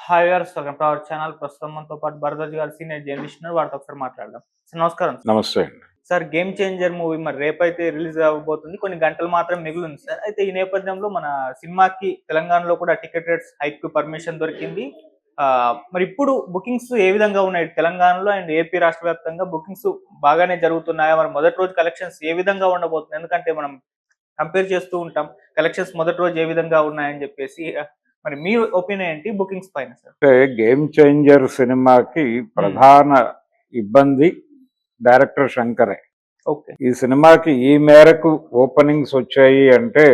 Hi viewers, welcome to our channel. ప్రస్తుతం మనతో పాటు భరద్వాజ్ గారు సీనియర్ జర్నలిస్ట్ ఉన్నారు. వారితో ఒకసారి మాట్లాడదాం. సార్ నమస్కారం. నమస్తే అండి. సార్, గేమ్ చేంజర్ మూవీ మరి రేపైతే రిలీజ్ అవ్వబోతుంది. కొన్ని గంటలు మాత్రం మిగిలి ఉంది సార్. అయితే ఈ నేపథ్యంలో మన సినిమాకి తెలంగాణలో కూడా టికెట్ రేట్స్ హైక్ పర్మిషన్ దొరికింది. మరి ఇప్పుడు బుకింగ్స్ ఏ విధంగా ఉన్నాయి తెలంగాణలో అండ్ ఏపీ రాష్ట్ర వ్యాప్తంగా? బుకింగ్స్ బాగానే జరుగుతున్నాయా? మరి మొదటి రోజు కలెక్షన్స్ ఏ విధంగా ఉండబోతుంది? ఎందుకంటే మనం కంపేర్ చేస్తూ ఉంటాం కలెక్షన్స్ మొదటి రోజు ఏ విధంగా ఉన్నాయని చెప్పేసి. మరి మీ ఒపీనియన్ ఏంటి బుకింగ్స్ పైన సార్? అంటే గేమ్ చేంజర్ సినిమాకి ప్రధాన ఇబ్బంది డైరెక్టర్ శంకరే. ఓకే. ఈ సినిమాకి ఈ మేరకు ఓపెనింగ్స్ వచ్చాయి అంటే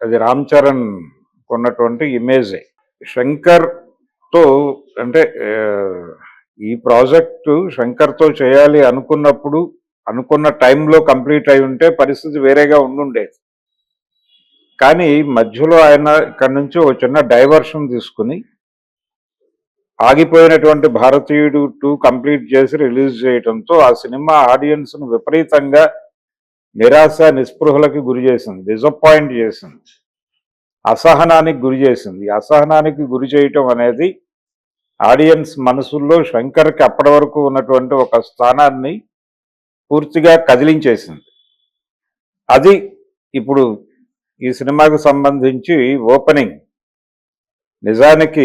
అది రామ్ చరణ్ కొన్నటువంటి ఇమేజే. శంకర్ తో అంటే ఈ ప్రాజెక్టు శంకర్తో చేయాలి అనుకున్నప్పుడు అనుకున్న టైంలో కంప్లీట్ అయి ఉంటే పరిస్థితి వేరేగా ఉండుండేది. కానీ మధ్యలో ఆయన ఇక్కడ నుంచి ఒక చిన్న డైవర్షన్ తీసుకుని ఆగిపోయినటువంటి భారతీయుడు 2 కంప్లీట్ చేసి రిలీజ్ చేయడంతో ఆ సినిమా ఆడియన్స్ను విపరీతంగా నిరాశ నిస్పృహలకి గురి చేసింది, డిసప్పాయింట్ చేసింది, అసహనానికి గురి చేసింది. అసహనానికి గురి చేయటం అనేది ఆడియన్స్ మనసుల్లో శంకర్కి అప్పటి వరకు ఉన్నటువంటి ఒక స్థానాన్ని పూర్తిగా కదిలించేసింది. అది ఇప్పుడు ఈ సినిమాకు సంబంధించి ఓపెనింగ్ నిజానికి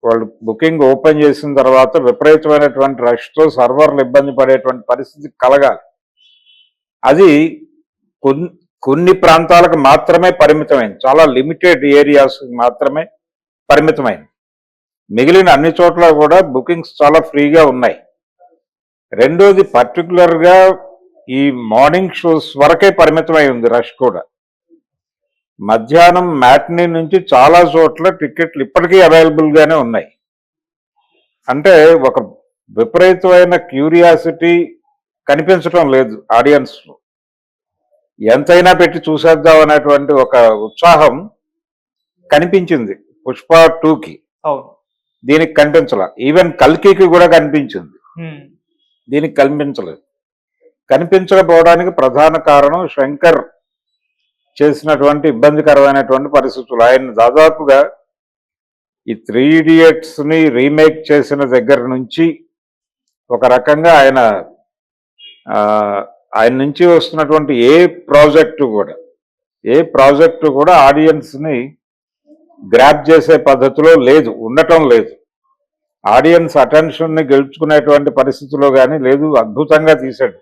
వాళ్ళు బుకింగ్ ఓపెన్ చేసిన తర్వాత విపరీతమైనటువంటి రష్తో సర్వర్లు ఇబ్బంది పడేటువంటి పరిస్థితి కలగాలి. అది కొన్ని ప్రాంతాలకు మాత్రమే పరిమితమైంది, చాలా లిమిటెడ్ ఏరియాస్ మాత్రమే పరిమితమైంది. మిగిలిన అన్ని చోట్ల కూడా బుకింగ్స్ చాలా ఫ్రీగా ఉన్నాయి. రెండోది పర్టికులర్గా ఈ మార్నింగ్ షోస్ వరకే పరిమితమై ఉంది రష్ కూడా. మధ్యాహ్నం మ్యాట్నీ నుంచి చాలా చోట్ల టికెట్లు ఇప్పటికీ అవైలబుల్గానే ఉన్నాయి. అంటే ఒక విపరీతమైన క్యూరియాసిటీ కనిపించడం లేదు ఆడియన్స్లో. ఎంతైనా పెట్టి చూసేద్దాం అనేటువంటి ఒక ఉత్సాహం కనిపించింది పుష్ప 2కి. దీనికి కనిపించలే. ఈవెన్ కల్కికి కూడా కనిపించింది, దీనికి కనిపించలేదు. కనిపించకపోవడానికి ప్రధాన కారణం శంకర్ చేసినటువంటి ఇబ్బందికరమైనటువంటి పరిస్థితులు. ఆయన దాదాపుగా ఈ 3 ఇడియట్స్ని రీమేక్ చేసిన దగ్గర నుంచి ఒక రకంగా ఆయన నుంచి వస్తున్నటువంటి ఏ ప్రాజెక్టు కూడా ఆడియన్స్ని గ్రాప్ చేసే పద్ధతిలో లేదు, ఉండటం లేదు. ఆడియన్స్ అటెన్షన్ని గెలుచుకునేటువంటి పరిస్థితిలో కానీ లేదు. అద్భుతంగా తీశాడు.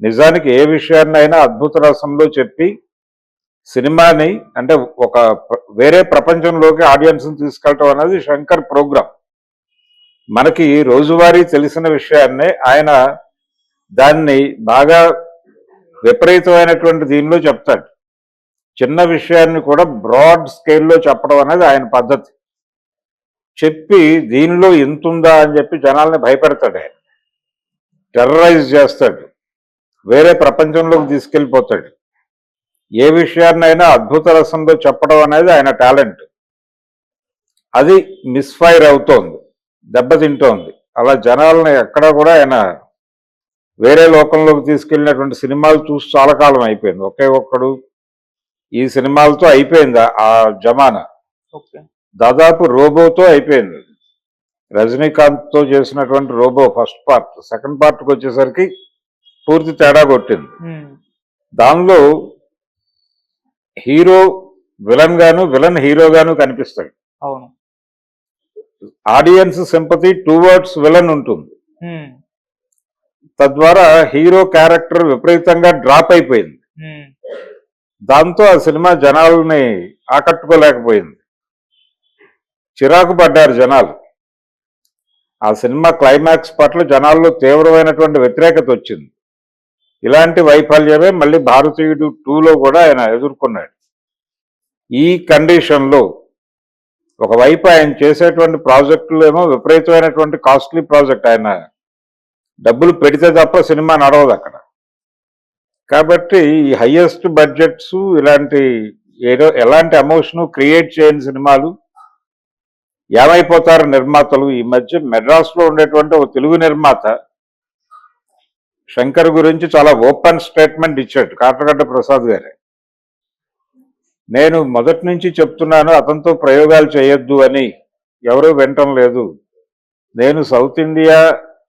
నిజానికి ఏ విషయాన్నైనా అద్భుత రసంలో చెప్పి సినిమాని అంటే ఒక వేరే ప్రపంచంలోకి ఆడియన్స్ని తీసుకెళ్ళటం అనేది శంకర్ ప్రోగ్రాం. మనకి రోజువారీ తెలిసిన విషయాన్నే ఆయన దాన్ని బాగా విపరీతమైనటువంటి దీనిలో చెప్తాడు. చిన్న విషయాన్ని కూడా బ్రాడ్ స్కేల్లో చెప్పడం అనేది ఆయన పద్ధతి. చెప్పి దీనిలో ఇంతుందా అని చెప్పి జనాల్ని భయపెడతాడు. ఆయన టెర్రరైజ్ చేస్తాడు, వేరే ప్రపంచంలోకి తీసుకెళ్ళిపోతాడు. ఏ విషయాన్నైనా అద్భుత రసంలో చెప్పడం అనేది ఆయన టాలెంట్. అది మిస్ఫైర్ అవుతోంది, దెబ్బతింటోంది. అలా జనాలని ఎక్కడా కూడా ఆయన వేరే లోకంలోకి తీసుకెళ్ళినటువంటి సినిమాలు చూసి చాలా కాలం అయిపోయింది. ఒకే ఒక్కడు ఈ సినిమాలతో అయిపోయింది ఆ జమానా. దాదాపు రోబోతో అయిపోయింది. రజనీకాంత్తో చేసినటువంటి రోబో ఫస్ట్ పార్ట్, సెకండ్ పార్ట్కి వచ్చేసరికి పూర్తి తేడా కొట్టింది. దానిలో హీరో విలన్ గాను, విలన్ హీరోగాను కనిపిస్తాడు. ఆడియన్స్ సింపతి టువర్డ్స్ విలన్ ఉంటుంది. తద్వారా హీరో క్యారెక్టర్ విపరీతంగా డ్రాప్ అయిపోయింది. దాంతో ఆ సినిమా జనాలని ఆకట్టుకోలేకపోయింది. చిరాకు పడ్డారు జనాలు. ఆ సినిమా క్లైమాక్స్ పట్ల జనాల్లో తీవ్రమైనటువంటి వ్యతిరేకత వచ్చింది. ఇలాంటి వైఫల్యమే మళ్ళీ భారతీయుడు 2లో కూడా ఆయన ఎదుర్కొన్నాడు. ఈ కండిషన్లో ఒకవైపు ఆయన చేసేటువంటి ప్రాజెక్టులు ఏమో విపరీతమైనటువంటి కాస్ట్లీ ప్రాజెక్ట్. ఆయన డబ్బులు పెడితే తప్ప సినిమా నడవదు అక్కడ. కాబట్టి ఈ హయ్యెస్ట్ బడ్జెట్స్ ఇలాంటి ఎలాంటి ఎమోషను క్రియేట్ చేయని సినిమాలు ఏమైపోతారు నిర్మాతలు. ఈ మధ్య మెడ్రాస్లో ఉండేటువంటి ఒక తెలుగు నిర్మాత శంకర్ గురించి చాలా ఓపెన్ స్టేట్మెంట్ ఇచ్చాడు, కాట్రగడ్డ ప్రసాద్ గారే. నేను మొదటి నుంచి చెప్తున్నాను అతనితో ప్రయోగాలు చేయొద్దు అని. ఎవరు వినటం లేదు. నేను సౌత్ ఇండియా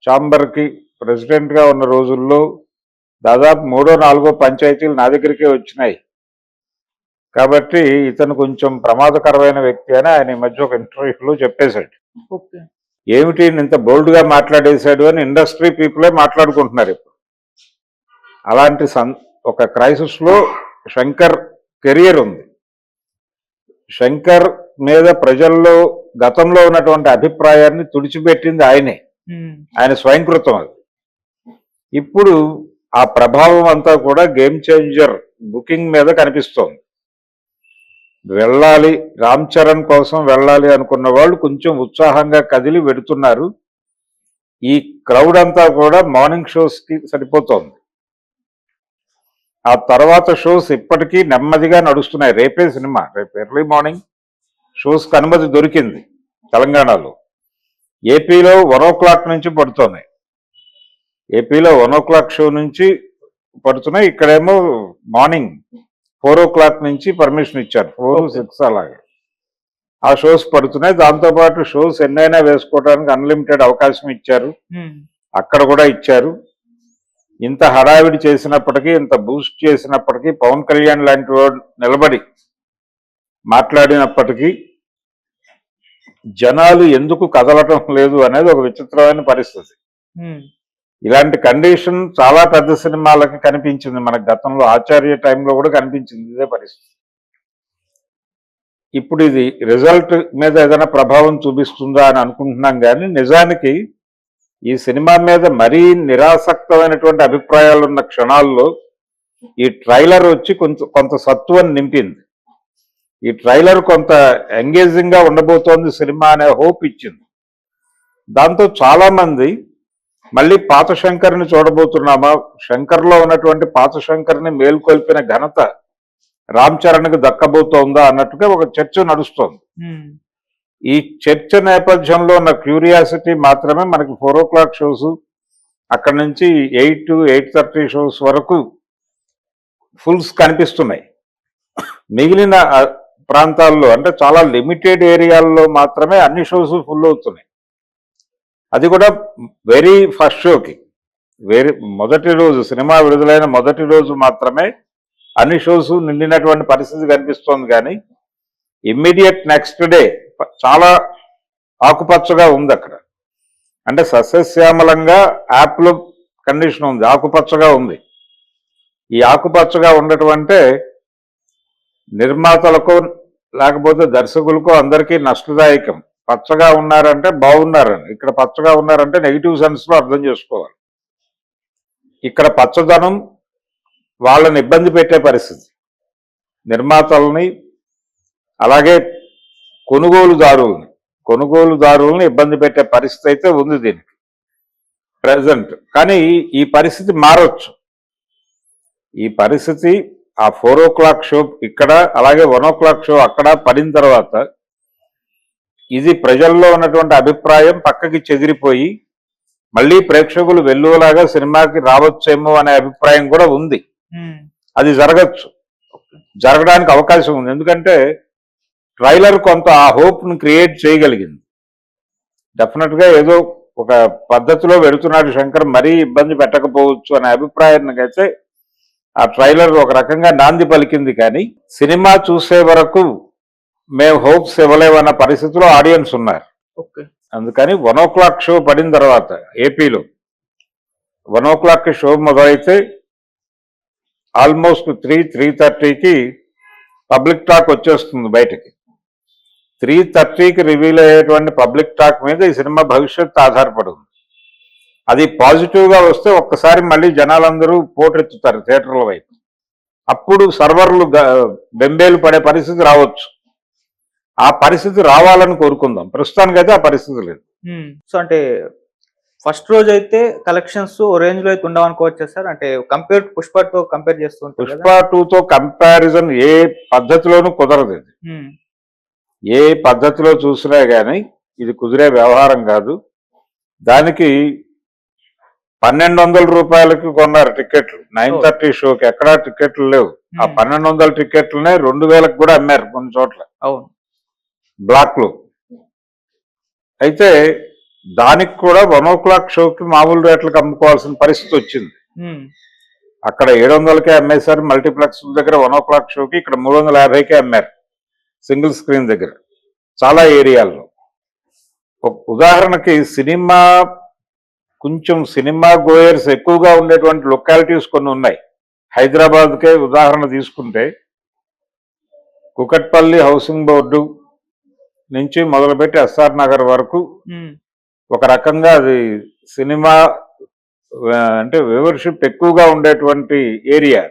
ఛాంబర్కి ప్రెసిడెంట్గా ఉన్న రోజుల్లో దాదాపు 3 or 4 పంచాయతీలు నా దగ్గరికే వచ్చినాయి. కాబట్టి ఇతను కొంచెం ప్రమాదకరమైన వ్యక్తి అని ఆయన ఈ మధ్య ఒక ఇంటర్వ్యూలో చెప్పేశాడు. ఓకే. ఏమిటి ఇంత బోల్డ్గా మాట్లాడేశాడు అని ఇండస్ట్రీ పీపులే మాట్లాడుకుంటున్నారు ఇప్పుడు. అలాంటి ఒక క్రైసిస్లో శంకర్ కెరియర్ ఉంది. శంకర్ మీద ప్రజల్లో గతంలో ఉన్నటువంటి అభిప్రాయాన్ని తుడిచిపెట్టింది ఆయనే. ఆయన స్వయంకృతం అది. ఇప్పుడు ఆ ప్రభావం అంతా కూడా గేమ్ చేంజర్ బుకింగ్ మీద కనిపిస్తోంది. వెళ్ళాలి, రామ్ చరణ్ కోసం వెళ్ళాలి అనుకున్న వాళ్ళు కొంచెం ఉత్సాహంగా కదిలి వెడుతున్నారు. ఈ క్రౌడ్ అంతా కూడా మార్నింగ్ షోస్కి సరిపోతోంది. ఆ తర్వాత షోస్ ఇప్పటికీ నెమ్మదిగా నడుస్తున్నాయి. రేపే సినిమా, రేపు ఎర్లీ మార్నింగ్ షోస్కి అనుమతి దొరికింది తెలంగాణలో. ఏపీలో 1 o'clock నుంచి పడుతున్నాయి. ఏపీలో 1 o'clock షో నుంచి పడుతున్నాయి. ఇక్కడేమో మార్నింగ్ 4 o'clock నుంచి పర్మిషన్ ఇచ్చారు. 4, 6 అలాగే ఆ షోస్ పడుతున్నాయి. దాంతోపాటు షోస్ ఎన్నైనా వేసుకోవడానికి అన్లిమిటెడ్ అవకాశం ఇచ్చారు. అక్కడ కూడా ఇచ్చారు. ఇంత హడావిడి చేసినప్పటికీ, ఇంత బూస్ట్ చేసినప్పటికీ, పవన్ కళ్యాణ్ లాంటి వాడు నిలబడి మాట్లాడినప్పటికీ జనాలు ఎందుకు కదలటం లేదు అనేది ఒక విచిత్రమైన పరిస్థితి. ఇలాంటి కండిషన్ చాలా పెద్ద సినిమాలకి కనిపించింది. మనకు గతంలో ఆచార్య టైంలో కూడా కనిపించింది ఇదే పరిస్థితి. ఇప్పుడు ఇది రిజల్ట్ మీద ఏదైనా ప్రభావం చూపిస్తుందా అని అనుకుంటున్నాం. కానీ నిజానికి ఈ సినిమా మీద మరీ నిరాసక్తమైనటువంటి అభిప్రాయాలు ఉన్న క్షణాల్లో ఈ ట్రైలర్ వచ్చి కొంత సత్తువని నింపింది. ఈ ట్రైలర్ కొంత ఎంగేజింగ్ గా ఉండబోతోంది సినిమా అనే హోప్ ఇచ్చింది. దాంతో చాలా మంది మళ్ళీ పాత శంకర్ని చూడబోతున్నామా, శంకర్లో ఉన్నటువంటి పాత శంకర్ని మేల్కొల్పిన ఘనత రామ్ చరణ్కి దక్కబోతోందా అన్నట్టుగా ఒక చర్చ నడుస్తోంది. ఈ చర్చ నేపథ్యంలో ఉన్న క్యూరియాసిటీ మాత్రమే మనకి 4 o'clock షోస్, అక్కడి నుంచి 8 to 8:30 షోస్ వరకు ఫుల్స్ కనిపిస్తున్నాయి. మిగిలిన ప్రాంతాల్లో అంటే చాలా లిమిటెడ్ ఏరియాల్లో మాత్రమే అన్ని షోస్ ఫుల్ అవుతున్నాయి. అది కూడా వెరీ ఫస్ట్ షోకి, మొదటి రోజు, సినిమా విడుదలైన మొదటి రోజు మాత్రమే అన్ని షోస్ నిండినటువంటి పరిస్థితి కనిపిస్తోంది. కానీ ఇమ్మీడియట్ నెక్స్ట్ డే చాలా ఆకుపచ్చగా ఉంది అక్కడ. అంటే సస్యశ్యామలంగా యాప్లో కండిషన్ ఉంది, ఆకుపచ్చగా ఉంది. ఈ ఆకుపచ్చగా ఉండటం అంటే నిర్మాతలకు లేకపోతే దర్శకులకు అందరికీ నష్టదాయకం. పచ్చగా ఉన్నారంటే బాగున్నారని, ఇక్కడ పచ్చగా ఉన్నారంటే నెగిటివ్ సెన్స్లో అర్థం చేసుకోవాలి. ఇక్కడ పచ్చదనం వాళ్ళని ఇబ్బంది పెట్టే పరిస్థితి, నిర్మాతల్ని అలాగే కొనుగోలుదారుల్ని ఇబ్బంది పెట్టే పరిస్థితి అయితే ఉంది దీనికి ప్రెజెంట్. కానీ ఈ పరిస్థితి మారొచ్చు. ఈ పరిస్థితి ఆ 4 o'clock షో ఇక్కడ, అలాగే 1 o'clock షో అక్కడ పడిన తర్వాత ఇది ప్రజల్లో ఉన్నటువంటి అభిప్రాయం పక్కకి చెదిరిపోయి మళ్ళీ ప్రేక్షకులు వెల్లువలాగా సినిమాకి రావచ్చేమో అనే అభిప్రాయం కూడా ఉంది. అది జరగడానికి అవకాశం ఉంది. ఎందుకంటే ట్రైలర్ కొంత ఆ హోప్ను క్రియేట్ చేయగలిగింది. డెఫినెట్గా ఏదో ఒక పద్ధతిలో వెళుతున్నాడు శంకర్, మరీ ఇబ్బంది పెట్టకపోవచ్చు అనే అభిప్రాయానికి అయితే ఆ ట్రైలర్ ఒక రకంగా నాంది పలికింది. కానీ సినిమా చూసే వరకు మేము హోప్స్ ఇవ్వలేమన్న పరిస్థితిలో ఆడియన్స్ ఉన్నారు. అందుకని 1 o'clock షో పడిన తర్వాత ఏపీలో 1 o'clock షో మొదలైతే ఆల్మోస్ట్ 3:30కి పబ్లిక్ టాక్ వచ్చేస్తుంది బయటకి. 3:30కి రివీల్ అయ్యేటువంటి పబ్లిక్ టాక్ మీద ఈ సినిమా భవిష్యత్తు ఆధారపడి ఉంది. అది పాజిటివ్గా వస్తే ఒక్కసారి మళ్ళీ జనాలందరూ పోటెత్తుతారు థియేటర్ల వైపు. అప్పుడు సర్వర్లు బెంబేలు పడే పరిస్థితి రావచ్చు. ఆ పరిస్థితి రావాలని కోరుకుందాం. ప్రస్తుతానికైతే ఆ పరిస్థితి లేదు. సో అంటే ఫస్ట్ రోజు అయితే కలెక్షన్స్ రేంజ్ లో అయితే ఉండవనుకోవచ్చు సార్. అంటే కంపేర్ పుష్పతో కంపేర్ చేస్తుంటే పుష్ప 2తో కంపారిజన్ ఏ పద్ధతిలోనూ కుదరదు. ఇది ఏ పద్ధతిలో చూసినా కానీ ఇది కుదిరే వ్యవహారం కాదు. దానికి 1200 రూపాయలకి కొన్నారు టికెట్లు 9:30 షోకి. ఎక్కడా టికెట్లు లేవు. ఆ 1200 టికెట్లనే 2000కి కూడా అమ్మారు కొన్ని చోట్ల బ్లాక్ లో. అయితే దానికి కూడా 1:00 షోకి మామూలు రేట్లకు అమ్ముకోవాల్సిన పరిస్థితి వచ్చింది. అక్కడ 700కే అమ్మేశారు మల్టీప్లెక్స్ దగ్గర 1:00 షోకి, ఇక్కడ 350కే అమ్మారు సింగిల్ స్క్రీన్ దగ్గర చాలా ఏరియాల్లో. ఉదాహరణకి సినిమా గోయర్స్ ఎక్కువగా ఉండేటువంటి లొకాలిటీస్ కొన్ని ఉన్నాయి. హైదరాబాద్కే ఉదాహరణ తీసుకుంటే కుకట్పల్లి హౌసింగ్ బోర్డు నుంచి మొదలుపెట్టి ఎస్ఆర్ నగర్ వరకు ఒక రకంగా అది సినిమా అంటే వ్యూవర్షిప్ ఎక్కువగా ఉండేటువంటి ఏరియా.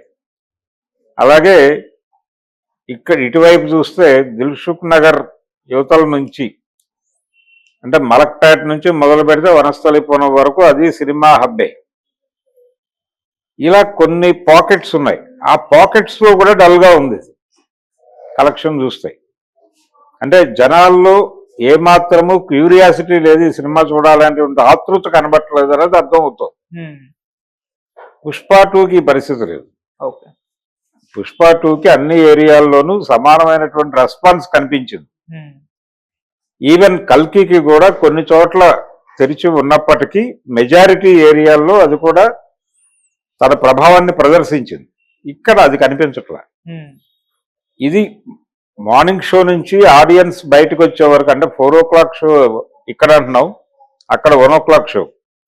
అలాగే ఇక్కడ ఇటువైపు చూస్తే దిల్సుఖ్ నగర్ యువతల నుంచి అంటే మలక్పేట నుంచి మొదలు పెడితే వనస్థలిపురం వరకు అది సినిమా హబ్బే. ఇలా కొన్ని పాకెట్స్ ఉన్నాయి. ఆ పాకెట్స్ లో కూడా డల్ గా ఉంది కలెక్షన్ చూస్తే. అంటే జనాల్లో ఏమాత్రము క్యూరియాసిటీ లేదు, ఈ సినిమా చూడాలనేటువంటి ఆతృత కనబట్టలేదు అనేది అర్థం అవుతుంది. పుష్ప 2కి పరిస్థితి లేదు. పుష్ప 2కి అన్ని ఏరియాల్లోనూ సమానమైనటువంటి రెస్పాన్స్ కనిపించింది. ఈవెన్ కల్కికి కూడా కొన్ని చోట్ల తెరిచి ఉన్నప్పటికీ మెజారిటీ ఏరియాల్లో అది కూడా తన ప్రభావాన్ని ప్రదర్శించింది. ఇక్కడ అది కనిపించట్లా. ఇది మార్నింగ్ షో నుంచి ఆడియన్స్ బయటకు వచ్చే వరకు, అంటే 4:00 షో ఇక్కడ అంటున్నావు, అక్కడ 1:00 షో.